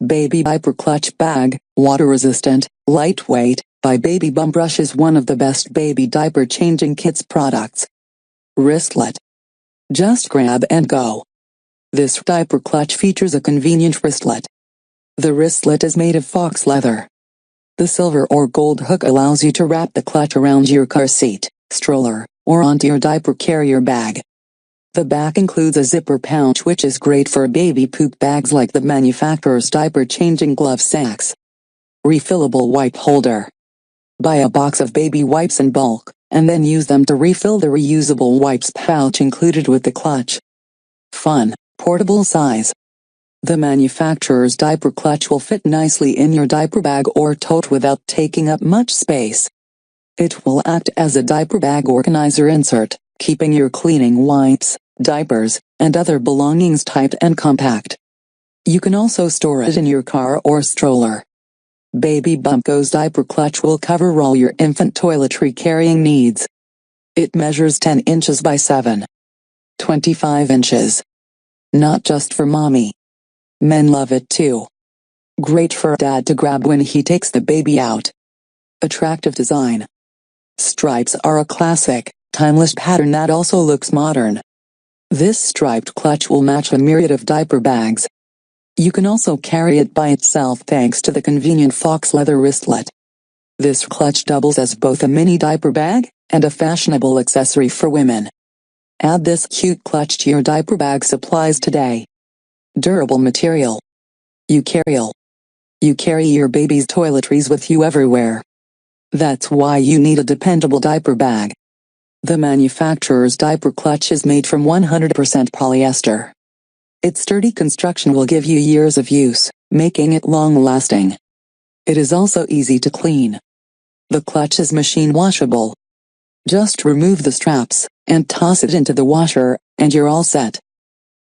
Baby Diaper Clutch Bag, water-resistant, lightweight, by Baby Bumco is one of the best baby diaper changing kits products. Wristlet. Just grab and go. This diaper clutch features a convenient wristlet. The wristlet is made of fox leather. The silver or gold hook allows you to wrap the clutch around your car seat, stroller, or onto your diaper carrier bag. The back includes a zipper pouch which is great for baby poop bags like the manufacturer's diaper changing glove sacks. Refillable wipe holder. Buy a box of baby wipes in bulk, and then use them to refill the reusable wipes pouch included with the clutch. Fun, portable size. The manufacturer's diaper clutch will fit nicely in your diaper bag or tote without taking up much space. It will act as a diaper bag organizer insert, keeping your cleaning wipes, diapers, and other belongings tight and compact. You can also store it in your car or stroller. Baby Bumco's diaper clutch will cover all your infant toiletry carrying needs. It measures 10 inches by 7.25 inches. Not just for mommy. Men love it too. Great for dad to grab when he takes the baby out. Attractive design. Stripes are a classic, timeless pattern that also looks modern. This striped clutch will match a myriad of diaper bags. You can also carry it by itself thanks to the convenient fox leather wristlet. This clutch doubles as both a mini diaper bag and a fashionable accessory for women. Add this cute clutch to your diaper bag supplies today. Durable material. You carry your baby's toiletries with you everywhere. That's why you need a dependable diaper bag. The manufacturer's diaper clutch is made from 100% polyester. Its sturdy construction will give you years of use, making it long-lasting. It is also easy to clean. The clutch is machine washable. Just remove the straps, and toss it into the washer, and you're all set.